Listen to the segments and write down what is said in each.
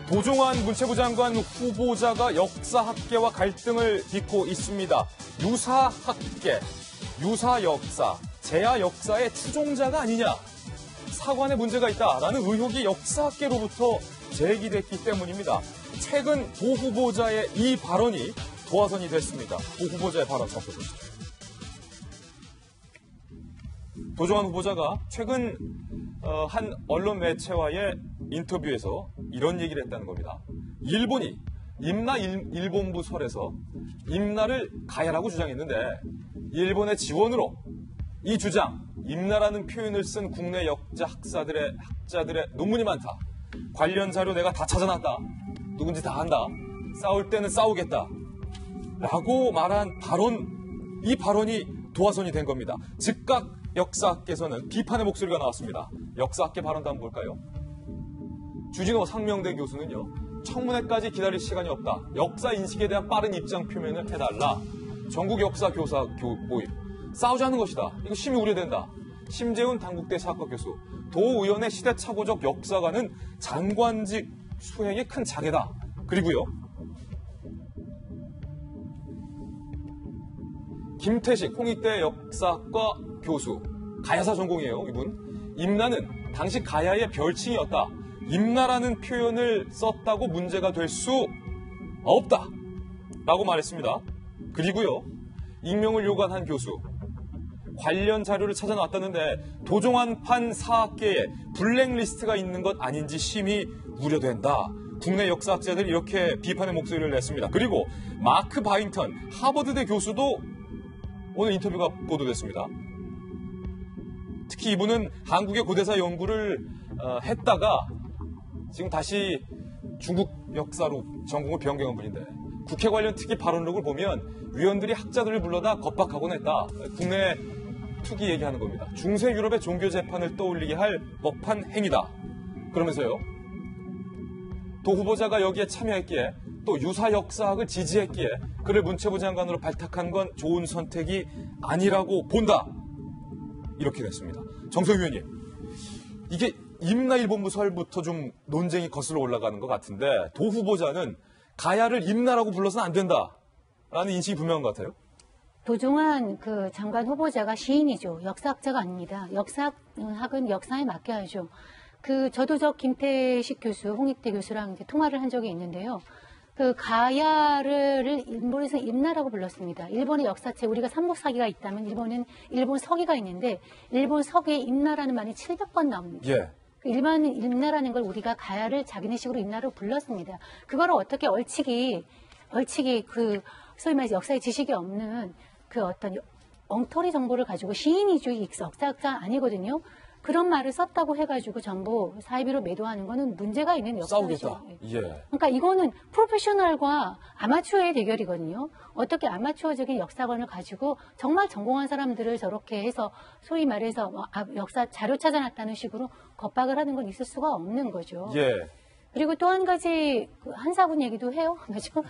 도종환 문체부 장관 후보자가 역사학계와 갈등을 빚고 있습니다. 유사학계, 유사역사, 제야역사의 추종자가 아니냐. 사관에 문제가 있다라는 의혹이 역사학계로부터 제기됐기 때문입니다. 최근 도 후보자의 이 발언이 도화선이 됐습니다. 도 후보자의 발언 살펴보시죠. 도종환 후보자가 최근 한 언론 매체와의 인터뷰에서 이런 얘기를 했다는 겁니다. 일본이 임나 일본부 설에서 임나를 가야라고 주장했는데 일본의 지원으로 이 주장, 임나라는 표현을 쓴 국내 역사 학자들의 논문이 많다. 관련 자료 내가 다 찾아놨다. 누군지 다 안다. 싸울 때는 싸우겠다. 라고 말한 발언, 이 발언이 도화선이 된 겁니다. 즉각 역사학계에서는 비판의 목소리가 나왔습니다. 역사학계 발언도 한번 볼까요? 주진호 상명대 교수는요. 청문회까지 기다릴 시간이 없다. 역사 인식에 대한 빠른 입장 표명을 해달라. 전국 역사 교사 모임. 싸우자는 것이다. 이거 심히 우려된다. 심재훈 당국대 사학과 교수. 도의원의 시대착오적 역사관은 장관직 수행에 큰 장애다. 그리고요. 김태식 홍익대 역사학과 교수. 가야사 전공이에요. 이분. 임나는 당시 가야의 별칭이었다. 임나라는 표현을 썼다고 문제가 될 수 없다. 라고 말했습니다. 그리고요. 익명을 요구한 한 교수. 관련 자료를 찾아놨다는데 도종환판 사학계에 블랙리스트가 있는 것 아닌지 심히 우려된다. 국내 역사학자들이 이렇게 비판의 목소리를 냈습니다. 그리고 마크 바인턴 하버드대 교수도 오늘 인터뷰가 보도됐습니다. 특히 이분은 한국의 고대사 연구를 했다가 지금 다시 중국 역사로 전공을 변경한 분인데 국회 관련 특히 발언록을 보면 위원들이 학자들을 불러다 겁박하곤 했다. 국내 투기 얘기하는 겁니다. 중세 유럽의 종교 재판을 떠올리게 할 법한 행위다. 그러면서요. 도 후보자가 여기에 참여했기에 또 유사 역사학을 지지했기에 그를 문체부 장관으로 발탁한 건 좋은 선택이 아니라고 본다. 이렇게 됐습니다. 정성희 의원님, 이게 임나 일본부 설부터 좀 논쟁이 거슬러 올라가는 것 같은데 도 후보자는 가야를 임나라고 불러서는 안 된다라는 인식이 분명한 것 같아요. 도종환 그 장관 후보자가 시인이죠. 역사학자가 아닙니다. 역사학은 역사에 맡겨야죠. 저도 김태식 교수, 홍익대 교수랑 이제 통화를 한 적이 있는데요. 가야를 일본에서 임나라고 불렀습니다. 일본의 역사책, 우리가 삼국사기가 있다면 일본은 일본 서기가 있는데 일본 서기에 임나라는 말이 700번 나옵니다. 예. 일반 임나라는 걸 우리가 가야를 자기네식으로 임나라고 불렀습니다. 그거를 어떻게 얼치기 소위 말해서 역사의 지식이 없는 어떤 엉터리 정보를 가지고 시인이죠. 역사학자 아니거든요. 그런 말을 썼다고 해가지고 전부 사이비로 매도하는 거는 문제가 있는 역사죠. 싸우겠다. 예. 그러니까 이거는 프로페셔널과 아마추어의 대결이거든요. 어떻게 아마추어적인 역사관을 가지고 정말 전공한 사람들을 저렇게 해서 소위 말해서 역사 자료 찾아놨다는 식으로 겁박을 하는 건 있을 수가 없는 거죠. 예. 그리고 또 한 가지 한사군 얘기도 해요. 맞죠?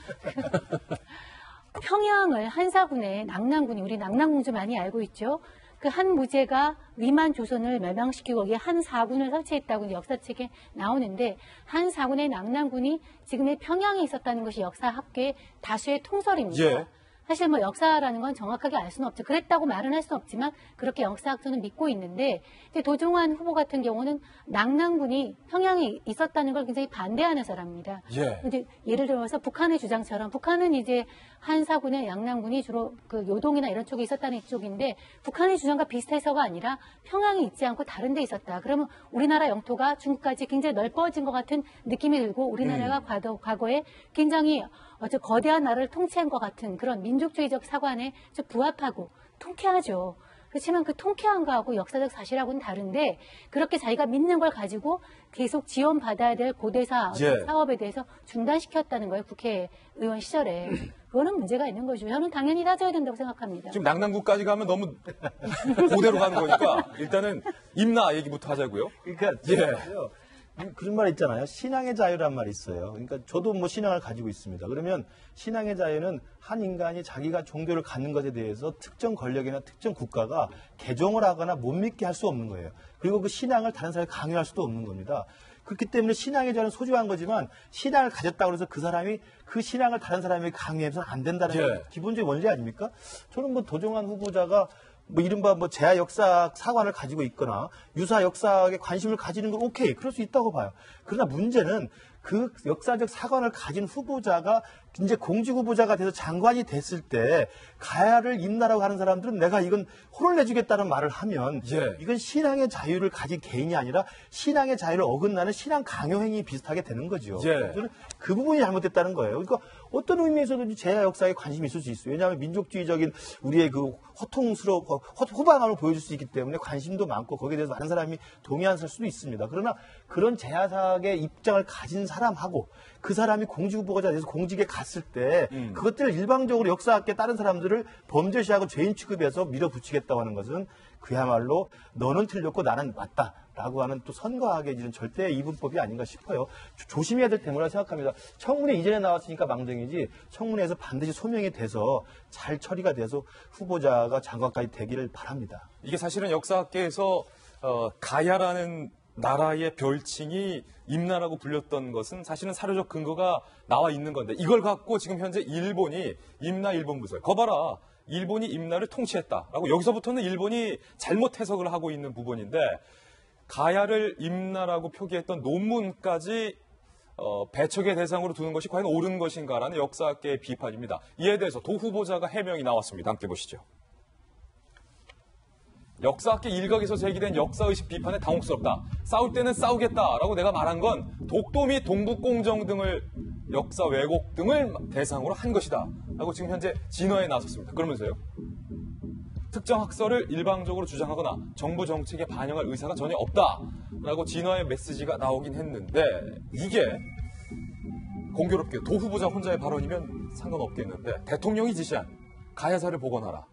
평양을 한사군의 낙랑군이 우리 낙랑공주 많이 알고 있죠. 한 무제가 위만 조선을 멸망시키고 거기에 한 사군을 설치했다고 역사책에 나오는데 한 사군의 낙랑군이 지금의 평양에 있었다는 것이 역사학계의 다수의 통설입니다. 예. 사실 역사라는 건 정확하게 알 수는 없죠. 그랬다고 말은 할 수는 없지만 그렇게 역사학자는 믿고 있는데 이제 도종환 후보 같은 경우는 낙랑군이 평양에 있었다는 걸 굉장히 반대하는 사람입니다. 예. 근데 예를 들어서 북한의 주장처럼 북한은 이제 한사군의 양랑군이 주로 요동이나 이런 쪽에 있었다는 쪽인데 북한의 주장과 비슷해서가 아니라 평양에 있지 않고 다른 데 있었다. 그러면 우리나라 영토가 중국까지 굉장히 넓어진 것 같은 느낌이 들고 우리나라가 과거에 굉장히 거대한 나라를 통치한 것 같은 그런 민족주의적 사관에 좀 부합하고 통쾌하죠. 그렇지만 통쾌한 거하고 역사적 사실하고는 다른데 그렇게 자기가 믿는 걸 가지고 계속 지원받아야 될 고대사 사업에 대해서 중단시켰다는 거예요. 국회의원 시절에. 그거는 문제가 있는 거죠. 저는 당연히 따져야 된다고 생각합니다. 지금 낙랑구까지 가면 너무 고대로 가는 거니까 일단은 임나 얘기부터 하자고요. 그러니까 그런 말 있잖아요. 신앙의 자유란 말이 있어요. 그러니까 저도 신앙을 가지고 있습니다. 그러면 신앙의 자유는 한 인간이 자기가 종교를 갖는 것에 대해서 특정 권력이나 특정 국가가 개종을 하거나 못 믿게 할 수 없는 거예요. 그리고 그 신앙을 다른 사람에게 강요할 수도 없는 겁니다. 그렇기 때문에 신앙의 자유는 소중한 거지만 신앙을 가졌다고 해서 그 사람이 그 신앙을 다른 사람에게 강요해서는 안 된다는 게 기본적인 원리 아닙니까? 저는 뭐 도종환 후보자가 뭐 이른바 뭐 재하 역사학 사관을 가지고 있거나 유사 역사학에 관심을 가지는 건 오케이, 그럴 수 있다고 봐요. 그러나 문제는 그 역사적 사관을 가진 후보자가 이제 공직 후보자가 돼서 장관이 됐을 때 가야를 임나라고 하는 사람들은 내가 이건 혼을 내주겠다는 말을 하면 이건 신앙의 자유를 가진 개인이 아니라 신앙의 자유를 어긋나는 신앙 강요 행위 비슷하게 되는 거죠. 저는 그 부분이 잘못됐다는 거예요. 그러니까 어떤 의미에서도 재하 역사에 관심이 있을 수 있어요. 왜냐하면 민족주의적인 우리의 그 호통스럽고 호방함을 보여줄 수 있기 때문에 관심도 많고 거기에 대해서 많은 사람이 동의할 수도 있습니다. 그러나 그런 재하사학의 입장을 가진 사람하고 그 사람이 공직 후보가 돼서 공직에 갔을 때 그것들을 일방적으로 역사학계 다른 사람들을 범죄시하고 죄인 취급해서 밀어붙이겠다고 하는 것은 그야말로 너는 틀렸고 나는 맞다라고 하는 또 선거학의 이런 절대 이분법이 아닌가 싶어요. 조심해야 될 테마라 생각합니다. 청문회 이전에 나왔으니까 망정이지 청문회에서 반드시 소명이 돼서 잘 처리가 돼서 후보자가 장관까지 되기를 바랍니다. 이게 사실은 역사학계에서 가야라는 나라의 별칭이 임나라고 불렸던 것은 사실은 사료적 근거가 나와 있는 건데 이걸 갖고 지금 현재 일본이 임나 일본 부설 거봐라 일본이 임나를 통치했다라고 여기서부터는 일본이 잘못 해석을 하고 있는 부분인데 가야를 임나라고 표기했던 논문까지 배척의 대상으로 두는 것이 과연 옳은 것인가라는 역사학계의 비판입니다. 이에 대해서 도 후보자가 해명이 나왔습니다. 함께 보시죠. 역사학계 일각에서 제기된 역사의식 비판에 당혹스럽다. 싸울 때는 싸우겠다라고 내가 말한 건 독도 및 동북공정 등을 역사 왜곡 등을 대상으로 한 것이다. 라고 지금 현재 진화에 나섰습니다. 그러면서요. 특정 학설을 일방적으로 주장하거나 정부 정책에 반영할 의사가 전혀 없다라고 진화의 메시지가 나오긴 했는데 이게 공교롭게 도 후보자 혼자의 발언이면 상관없겠는데 대통령이 지시한 가야사를 복원하라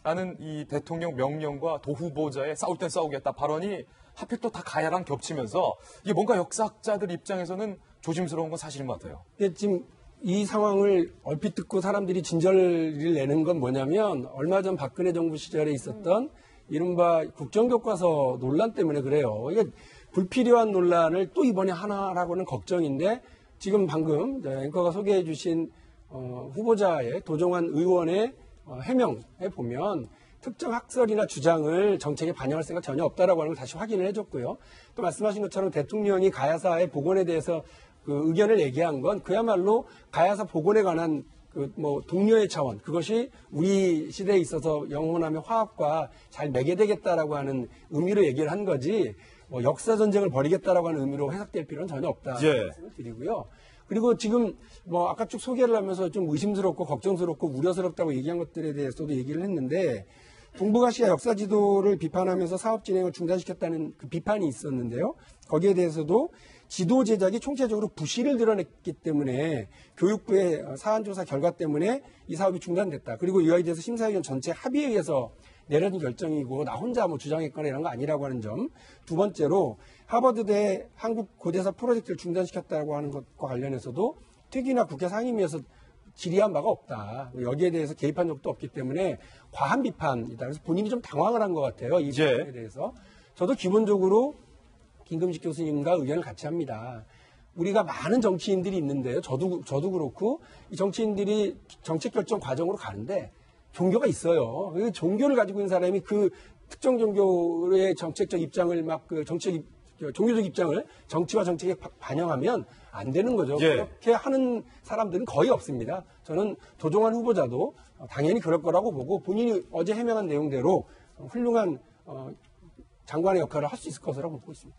라는 이 대통령 명령과 도 후보자의 싸울 땐 싸우겠다 발언이 하필 또 다 가야랑 겹치면서 이게 뭔가 역사학자들 입장에서는 조심스러운 건 사실인 것 같아요. 지금 이 상황을 얼핏 듣고 사람들이 진절을 내는 건 뭐냐면 얼마 전 박근혜 정부 시절에 있었던 이른바 국정교과서 논란 때문에 그래요. 이게 불필요한 논란을 또 이번에 하나라고는 걱정인데 지금 방금 앵커가 소개해 주신 후보자의 도종환 의원의 해명에 보면 특정 학설이나 주장을 정책에 반영할 생각 전혀 없다라고 하는 걸 다시 확인을 해줬고요. 또 말씀하신 것처럼 대통령이 가야사의 복원에 대해서 그 의견을 얘기한 건 그야말로 가야사 복원에 관한 그 뭐 동료의 차원 그것이 우리 시대에 있어서 영원하며 화합과 잘 매개되겠다라고 하는 의미로 얘기를 한 거지 뭐 역사 전쟁을 벌이겠다라고 하는 의미로 해석될 필요는 전혀 없다는 말씀을 드리고요. 그리고 지금 뭐 아까 쭉 소개를 하면서 좀 의심스럽고 걱정스럽고 우려스럽다고 얘기한 것들에 대해서도 얘기를 했는데 동북아시아 역사 지도를 비판하면서 사업 진행을 중단시켰다는 그 비판이 있었는데요. 거기에 대해서도 지도 제작이 총체적으로 부실을 드러냈기 때문에 교육부의 사안조사 결과 때문에 이 사업이 중단됐다. 그리고 이와에 대해서 심사위원 전체 합의에 의해서 내려진 결정이고 나 혼자 뭐 주장했거나 이런 거 아니라고 하는 점. 두 번째로 하버드대 한국 고대사 프로젝트를 중단시켰다고 하는 것과 관련해서도 특히나 국회 상임위에서 질의한 바가 없다. 여기에 대해서 개입한 적도 없기 때문에 과한 비판이다. 그래서 본인이 좀 당황을 한 것 같아요. 이 부분에 대해서. 저도 기본적으로 김금식 교수님과 의견을 같이 합니다. 우리가 많은 정치인들이 있는데요. 저도 그렇고 이 정치인들이 정책 결정 과정으로 가는데 종교가 있어요. 종교를 가지고 있는 사람이 그 특정 종교의 정책적 입장을 막 그 종교적 입장을 정치와 정책에 반영하면 안 되는 거죠. 그렇게 하는 사람들은 거의 없습니다. 저는 도종환 후보자도 당연히 그럴 거라고 보고 본인이 어제 해명한 내용대로 훌륭한 장관의 역할을 할 수 있을 것이라고 보고 있습니다.